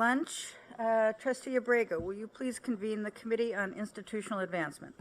lunch. Trustee Abrego, will you please convene the Committee on Institutional Advancement?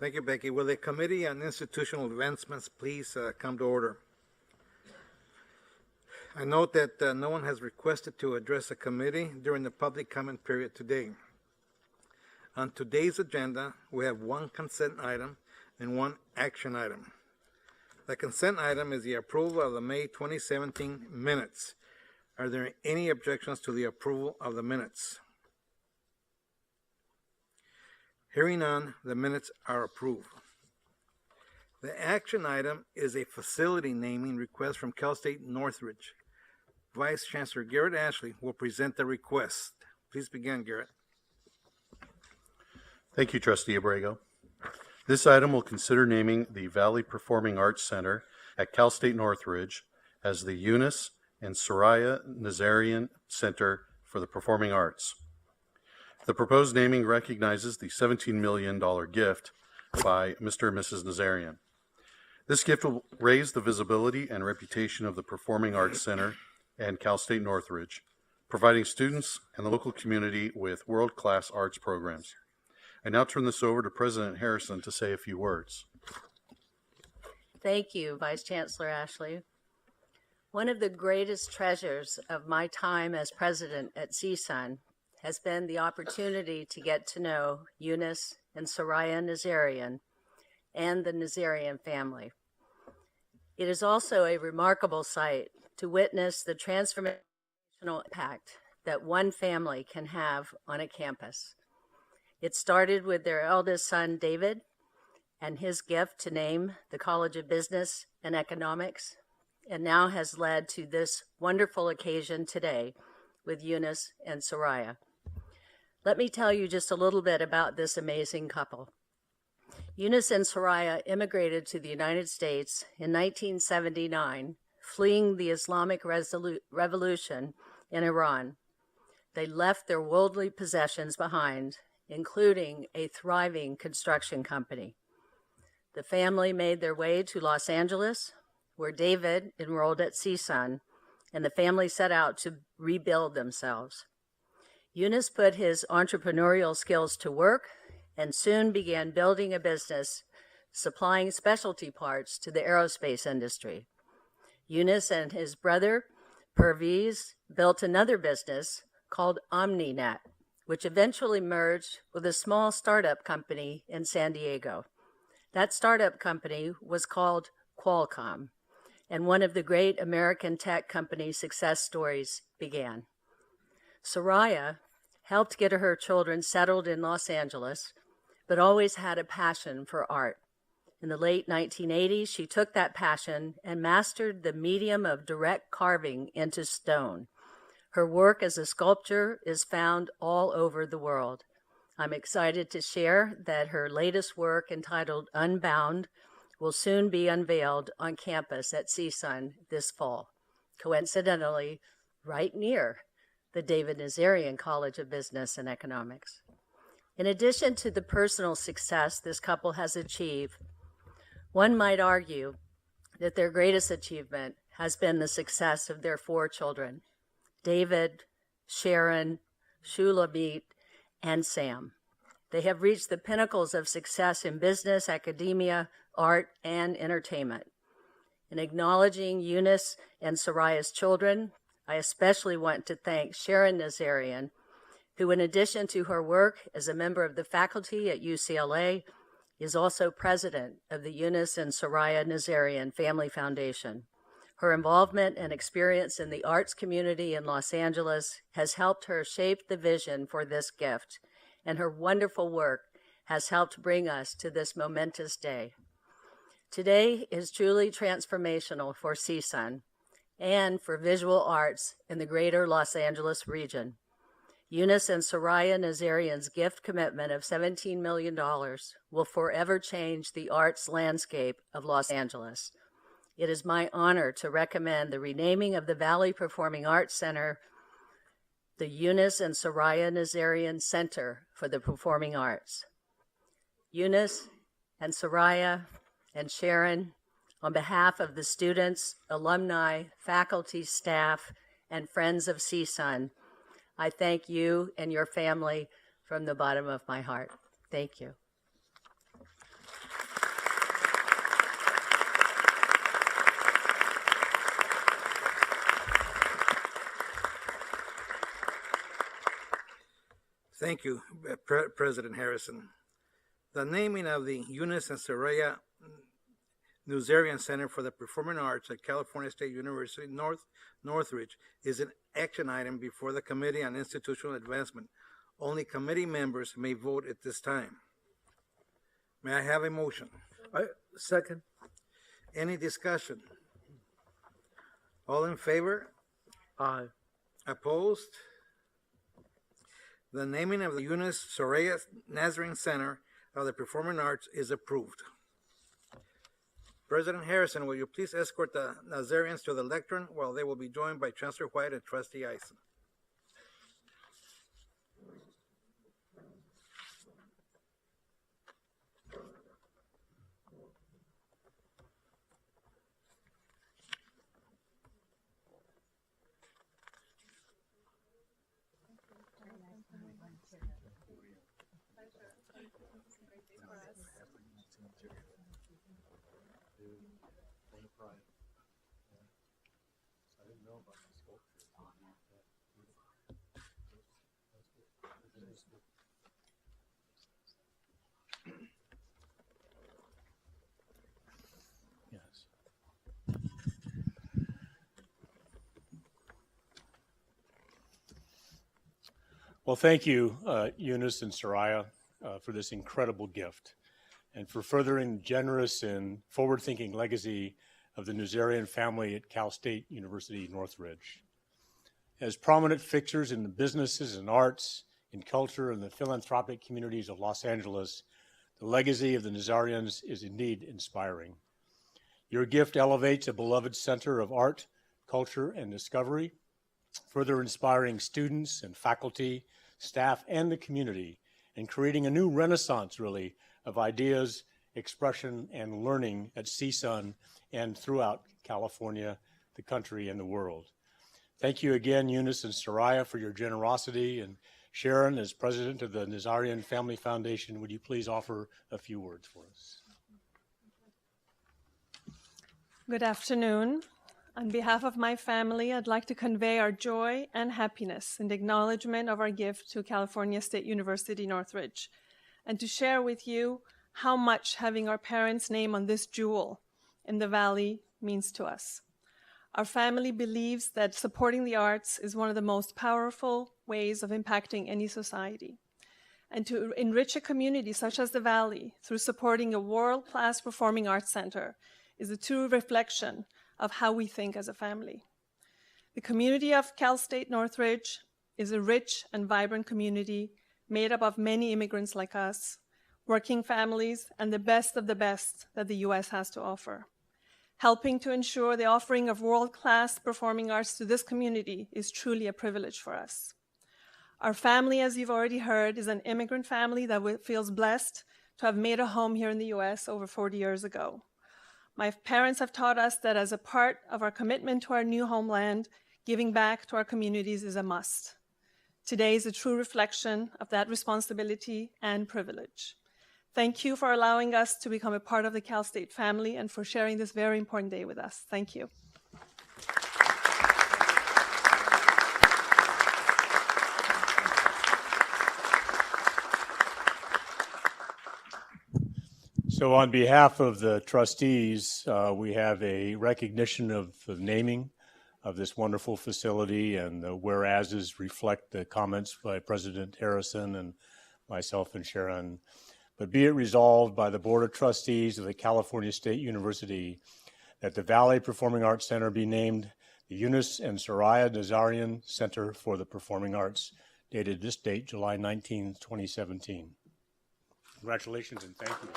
Thank you, Becky. Will the Committee on Institutional Advancements please come to order? I note that no one has requested to address the committee during the public comment period today. On today's agenda, we have one consent item and one action item. The consent item is the approval of the May 2017 minutes. Are there any objections to the approval of the minutes? Hearing none, the minutes are approved. The action item is a facility naming request from Cal State Northridge. Vice Chancellor Garrett Ashley will present the request. Please begin, Garrett. Thank you, Trustee Abrego. This item will consider naming the Valley Performing Arts Center at Cal State Northridge as the Eunice and Soraya Nazarian Center for the Performing Arts. The proposed naming recognizes the $17 million gift by Mr. and Mrs. Nazarian. This gift will raise the visibility and reputation of the Performing Arts Center and Cal State Northridge, providing students and the local community with world-class arts programs. I now turn this over to President Harrison to say a few words. Thank you, Vice Chancellor Ashley. One of the greatest treasures of my time as president at CSUN has been the opportunity to get to know Eunice and Soraya Nazarian and the Nazarian family. It is also a remarkable sight to witness the transformational impact that one family can have on a campus. It started with their eldest son, David, and his gift to name the College of Business and Economics, and now has led to this wonderful occasion today with Eunice and Soraya. Let me tell you just a little bit about this amazing couple. Eunice and Soraya immigrated to the United States in 1979, fleeing the Islamic Revolution in Iran. They left their worldly possessions behind, including a thriving construction company. The family made their way to Los Angeles, where David enrolled at CSUN, and the family set out to rebuild themselves. Eunice put his entrepreneurial skills to work and soon began building a business supplying specialty parts to the aerospace industry. Eunice and his brother, Pervez, built another business called OmniNet, which eventually merged with a small startup company in San Diego. That startup company was called Qualcomm, and one of the great American tech company success stories began. Soraya helped get her children settled in Los Angeles, but always had a passion for art. In the late 1980s, she took that passion and mastered the medium of direct carving into stone. Her work as a sculptor is found all over the world. I'm excited to share that her latest work, entitled Unbound, will soon be unveiled on campus at CSUN this fall, coincidentally right near the David Nazarian College of Business and Economics. In addition to the personal success this couple has achieved, one might argue that their greatest achievement has been the success of their 4 children, David, Sharon, Shulamit, and Sam. They have reached the pinnacles of success in business, academia, art, and entertainment. In acknowledging Eunice and Soraya's children, I especially want to thank Sharon Nazarian, who, in addition to her work as a member of the faculty at UCLA, is also president of the Eunice and Soraya Nazarian Family Foundation. Her involvement and experience in the arts community in Los Angeles has helped her shape the vision for this gift, and her wonderful work has helped bring us to this momentous day. Today is truly transformational for CSUN and for visual arts in the greater Los Angeles region. Eunice and Soraya Nazarian's gift commitment of $17 million will forever change the arts landscape of Los Angeles. It is my honor to recommend the renaming of the Valley Performing Arts Center the Eunice and Soraya Nazarian Center for the Performing Arts. Eunice and Soraya and Sharon, on behalf of the students, alumni, faculty, staff, and friends of CSUN. I thank you and your family from the bottom of my heart. Thank you. Thank you, President Harrison. The naming of the Eunice and Soraya Nazarian Center for the Performing Arts at California State University Northridge is an action item before the Committee on Institutional Advancement. Only committee members may vote at this time. May I have a motion? Second. Any discussion? All in favor? Aye. Opposed? The naming of the Eunice Soraya Nazarian Center of the Performing Arts is approved. President Harrison, will you please escort the Nazarians to the lectern while they will be joined by Chancellor White and Trustee Eisen. Well, thank you, Eunice and Soraya, for this incredible gift and for furthering the generous and forward-thinking legacy of the Nazarian family at Cal State University Northridge. As prominent fixtures in the businesses and arts, in culture, and the philanthropic communities of Los Angeles, the legacy of the Nazarians is indeed inspiring. Your gift elevates a beloved center of art, culture, and discovery, further inspiring students and faculty, staff, and the community, and creating a new renaissance, really, of ideas, expression, and learning at CSUN and throughout California, the country, and the world. Thank you again, Eunice and Soraya, for your generosity, and Sharon, as president of the Nazarian Family Foundation, would you please offer a few words for us? Good afternoon. On behalf of my family, I'd like to convey our joy and happiness in the acknowledgement of our gift to California State University Northridge, and to share with you how much having our parents' name on this jewel in the Valley means to us. Our family believes that supporting the arts is one of the most powerful ways of impacting any society. And to enrich a community such as the Valley through supporting a world-class performing arts center is a true reflection of how we think as a family. The community of Cal State Northridge is a rich and vibrant community made up of many immigrants like us, working families, and the best of the best that the U.S. has to offer. Helping to ensure the offering of world-class performing arts to this community is truly a privilege for us. Our family, as you've already heard, is an immigrant family that feels blessed to have made a home here in the U.S. over 40 years ago. My parents have taught us that as a part of our commitment to our new homeland, giving back to our communities is a must. Today is a true reflection of that responsibility and privilege. Thank you for allowing us to become a part of the Cal State family and for sharing this very important day with us. Thank you. So on behalf of the trustees, we have a recognition of the naming of this wonderful facility, and the whereases reflect the comments by President Harrison and myself and Sharon. But be it resolved by the Board of Trustees of the California State University that the Valley Performing Arts Center be named the Eunice and Soraya Nazarian Center for the Performing Arts, dated this date, July 19, 2017. Congratulations and thank you.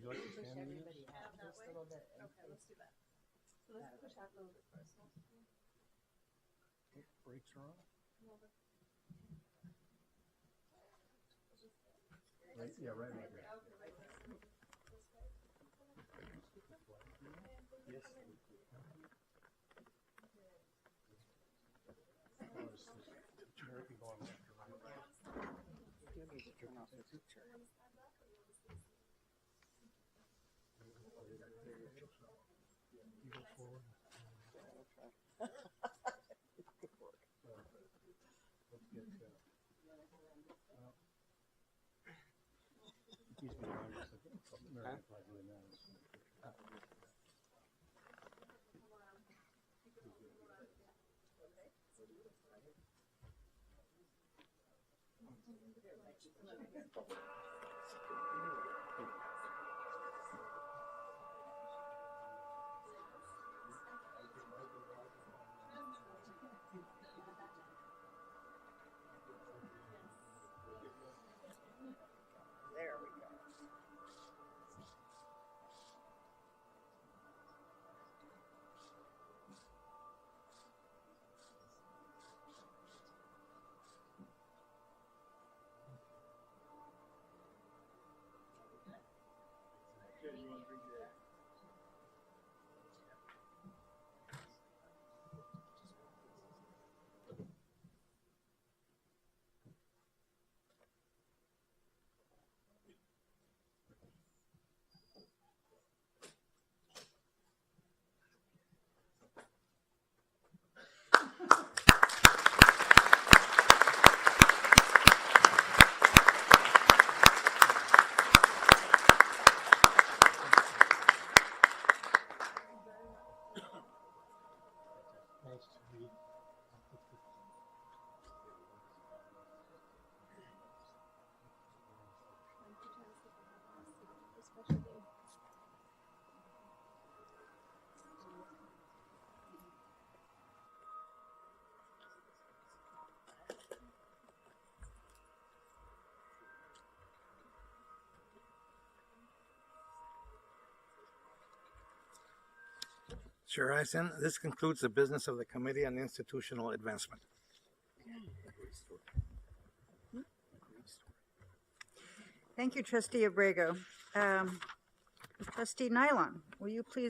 Would you like to stand in this? Okay, let's do that. So let's push out a little bit first. Brakes are on. There we go. Chair Eisen, this concludes the business of the Committee on Institutional Advancement. Thank you, Trustee Abrego. Trustee Nylon, will you please